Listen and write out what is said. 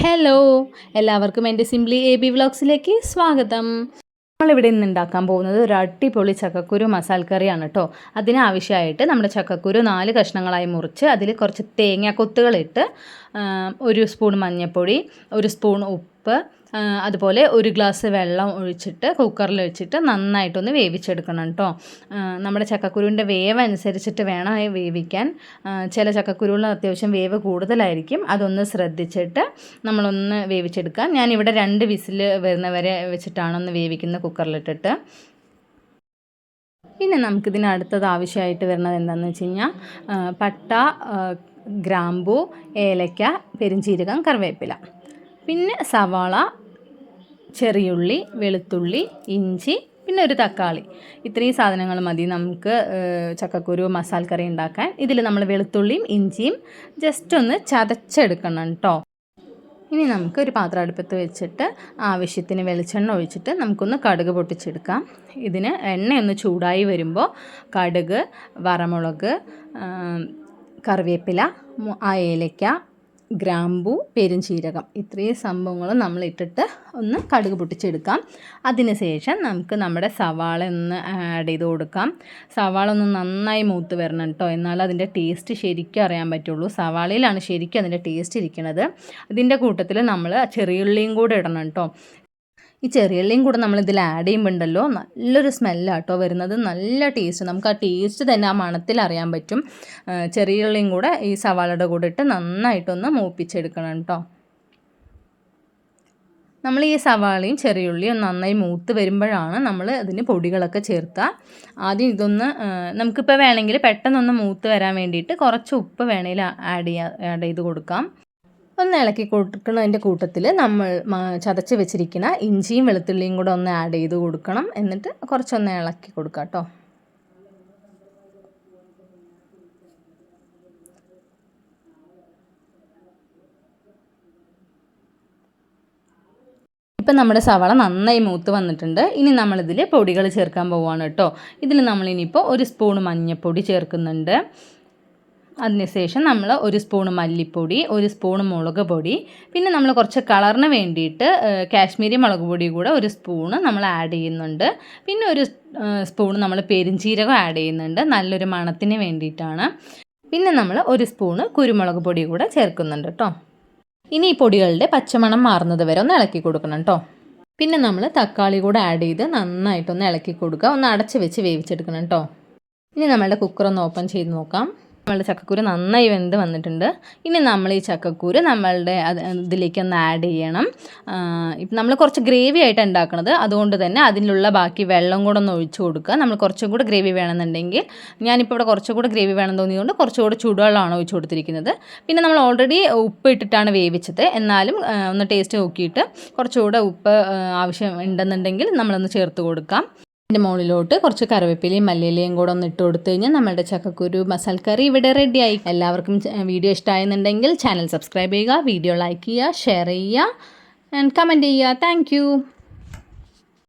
Hello, എല്ലാവർക്കും എൻ്റെ simply A B വ്ളോഗ്സിലേക്ക് സ്വാഗതം. നമ്മളിവിടെ നിന്ന് ഉണ്ടാക്കാൻ പോകുന്നത് ഒരു അടിപൊളി ചക്കക്കുരു മസാല കറിയാണ് കേട്ടോ. അതിനാവശ്യമായിട്ട് നമ്മുടെ ചക്കക്കുരു 4 കഷ്ണങ്ങളായി മുറിച്ച് അതിൽ കുറച്ച് തേങ്ങ കൊത്തുകളിട്ട് 1 സ്പൂൺ മഞ്ഞൾപ്പൊടി, 1 സ്പൂൺ ഉപ്പ്, അതുപോലെ 1 ഗ്ലാസ് വെള്ളം ഒഴിച്ചിട്ട് കുക്കറിൽ വെച്ചിട്ട് നന്നായിട്ടൊന്ന് വേവിച്ചെടുക്കണം കേട്ടോ. നമ്മുടെ ചക്കക്കുരുവിൻ്റെ വേവ് അനുസരിച്ചിട്ട് വേണം വേവിക്കാൻ. ചില ചക്കക്കുരുവിൽ അത്യാവശ്യം വേവ് കൂടുതലായിരിക്കും, അതൊന്ന് ശ്രദ്ധിച്ചിട്ട് നമ്മളൊന്ന് വേവിച്ചെടുക്കാം. ഞാനിവിടെ 2 വിസിൽ വരുന്നവരെ വെച്ചിട്ടാണ് ഒന്ന് വേവിക്കുന്നത് കുക്കറിലിട്ടിട്ട്. പിന്നെ നമുക്കിതിന് അടുത്തത് ആവശ്യമായിട്ട് വരുന്നത് എന്താണെന്ന് വെച്ച് കഴിഞ്ഞാൽ പട്ട, ഗ്രാമ്പൂ, ഏലക്ക, പെരുംജീരകം, കറിവേപ്പില, പിന്നെ സവാള, ചെറിയുള്ളി, വെളുത്തുള്ളി, ഇഞ്ചി, പിന്നെ ഒരു തക്കാളി. ഇത്രയും സാധനങ്ങൾ മതി നമുക്ക് ചക്കക്കുരു മസാല കറി ഉണ്ടാക്കാൻ. ഇതിൽ നമ്മൾ വെളുത്തുള്ളിയും ഇഞ്ചിയും ജസ്റ്റ് ഒന്ന് ചതച്ചെടുക്കണം കേട്ടോ. ഇനി നമുക്ക് ഒരു പാത്രം അടുപ്പത്ത് വെച്ചിട്ട് ആവശ്യത്തിന് വെളിച്ചെണ്ണ ഒഴിച്ചിട്ട് നമുക്കൊന്ന് കടുക് പൊട്ടിച്ചെടുക്കാം. ഇതിന് എണ്ണയൊന്ന് ചൂടായി വരുമ്പോൾ കടുക്, വറമുളക്, കറിവേപ്പില, ഏലക്ക, ഗ്രാമ്പൂ, പെരുംജീരകം, ഇത്രയും സംഭവങ്ങൾ നമ്മൾ ഇട്ടിട്ട് ഒന്ന് കടുക് പൊട്ടിച്ചെടുക്കാം. അതിന് ശേഷം നമുക്ക് നമ്മുടെ സവാള ഒന്ന് ആഡ് ചെയ്ത് കൊടുക്കാം. സവാള ഒന്ന് നന്നായി മൂത്ത് വരണം കേട്ടോ, എന്നാൽ അതിൻ്റെ ടേസ്റ്റ് ശരിക്കും അറിയാൻ പറ്റുള്ളൂ. സവാളയിലാണ് ശരിക്കും അതിൻ്റെ ടേസ്റ്റ് ഇരിക്കുന്നത്. ഇതിൻ്റെ കൂട്ടത്തിൽ നമ്മൾ ചെറിയുള്ളിയും കൂടെ ഇടണം കേട്ടോ. ഈ ചെറിയുള്ളിയും കൂടെ നമ്മളിതിൽ ആഡ് ചെയ്യുമ്പോൾ ഉണ്ടല്ലോ നല്ലൊരു സ്മെല്ലാട്ടോ വരുന്നത്, നല്ല ടേസ്റ്റ്. നമുക്ക് ആ ടേസ്റ്റ് തന്നെ ആ മണത്തിൽ അറിയാൻ പറ്റും. ചെറിയുള്ളിയും കൂടെ ഈ സവാളയുടെ കൂടെ ഇട്ട് നന്നായിട്ടൊന്ന് മൂപ്പിച്ചെടുക്കണം കേട്ടോ. നമ്മൾ ഈ സവാളയും ചെറിയുള്ളിയും നന്നായി മൂത്ത് വരുമ്പോഴാണ് നമ്മൾ അതിന് പൊടികളൊക്കെ ചേർക്കുക. ആദ്യം ഇതൊന്ന് നമുക്കിപ്പോൾ വേണമെങ്കിൽ പെട്ടെന്നൊന്ന് മൂത്ത് വരാൻ വേണ്ടിയിട്ട് കുറച്ച് ഉപ്പ് വേണമെങ്കിൽ ആഡ് ചെയ്ത് കൊടുക്കാം. ഒന്ന് ഇളക്കി കൊടുക്കുന്നതിൻ്റെ കൂട്ടത്തിൽ നമ്മൾ ചതച്ച് വെച്ചിരിക്കുന്ന ഇഞ്ചിയും വെളുത്തുള്ളിയും കൂടെ ഒന്ന് ആഡ് ചെയ്ത് കൊടുക്കണം. എന്നിട്ട് കുറച്ചൊന്ന് ഇളക്കി കൊടുക്കാം കേട്ടോ. ഇപ്പം നമ്മുടെ സവാള നന്നായി മൂത്ത് വന്നിട്ടുണ്ട്. ഇനി നമ്മളിതിൽ പൊടികൾ ചേർക്കാൻ പോവുകയാണ് കേട്ടോ. ഇതിൽ നമ്മളിനിയിപ്പോൾ 1 സ്പൂൺ മഞ്ഞൾപ്പൊടി ചേർക്കുന്നുണ്ട്. അതിനുശേഷം നമ്മൾ 1 സ്പൂൺ മല്ലിപ്പൊടി, 1 സ്പൂൺ മുളക് പൊടി, പിന്നെ നമ്മൾ കുറച്ച് കളറിന് വേണ്ടിയിട്ട് കാശ്മീരി മുളക് പൊടി കൂടെ 1 സ്പൂണ് നമ്മൾ ആഡ് ചെയ്യുന്നുണ്ട്. പിന്നെ 1 സ്പൂൺ നമ്മൾ പെരുംജീരകം ആഡ് ചെയ്യുന്നുണ്ട്, നല്ലൊരു മണത്തിന് വേണ്ടിയിട്ടാണ്. പിന്നെ നമ്മൾ 1 സ്പൂണ് കുരുമുളക് പൊടി കൂടെ ചേർക്കുന്നുണ്ട് കേട്ടോ. ഇനി ഈ പൊടികളുടെ പച്ചമണം മാറുന്നത് വരെ ഒന്ന് ഇളക്കി കൊടുക്കണം കേട്ടോ. പിന്നെ നമ്മൾ തക്കാളി കൂടെ ആഡ് ചെയ്ത് നന്നായിട്ടൊന്ന് ഇളക്കി കൊടുക്കുക. ഒന്ന് അടച്ച് വെച്ച് വേവിച്ചെടുക്കണം കേട്ടോ. ഇനി നമ്മളുടെ കുക്കറൊന്ന് ഓപ്പൺ ചെയ്ത് നോക്കാം. നമ്മളുടെ ചക്കക്കുരു നന്നായി വെന്ത് വന്നിട്ടുണ്ട്. ഇനി നമ്മൾ ഈ ചക്കക്കുരു നമ്മളുടെ ഇതിലേക്കൊന്ന് ആഡ് ചെയ്യണം. ഇപ്പം നമ്മൾ കുറച്ച് ഗ്രേവി ആയിട്ട് ഉണ്ടാക്കുന്നത്, അതുകൊണ്ട് തന്നെ അതിലുള്ള ബാക്കി വെള്ളം കൂടെ ഒന്ന് ഒഴിച്ചു കൊടുക്കുക. നമ്മൾ കുറച്ചും കൂടെ ഗ്രേവി വേണമെന്നുണ്ടെങ്കിൽ, ഞാനിപ്പോൾ ഇവിടെ കുറച്ചും കൂടെ ഗ്രേവി വേണം തോന്നിയതുകൊണ്ട് കുറച്ചുകൂടെ ചൂടുവെള്ളമാണ് ഒഴിച്ചു കൊടുത്തിരിക്കുന്നത്. പിന്നെ നമ്മൾ ഓൾറെഡി ഉപ്പ് ഇട്ടിട്ടാണ് വേവിച്ചത്, എന്നാലും ഒന്ന് ടേസ്റ്റ് നോക്കിയിട്ട് കുറച്ചുകൂടെ ഉപ്പ് ആവശ്യം ഉണ്ടെന്നുണ്ടെങ്കിൽ നമ്മളൊന്ന് ചേർത്ത് കൊടുക്കാം. ഇതിൻ്റെ മുകളിലോട്ട് കുറച്ച് കറിവേപ്പിലയും മല്ലിയിലയും കൂടെ ഒന്ന് ഇട്ട് കൊടുത്തു കഴിഞ്ഞാൽ നമ്മുടെ ചക്കക്കുരു മസാല കറി ഇവിടെ റെഡിയായി. എല്ലാവർക്കും വീഡിയോ ഇഷ്ടമായെന്നുണ്ടെങ്കിൽ ചാനൽ സബ്സ്ക്രൈബ് ചെയ്യുക, വീഡിയോ ലൈക്ക് ചെയ്യുക, ഷെയർ ചെയ്യുക ആൻഡ് കമൻറ്റ് ചെയ്യുക. താങ്ക്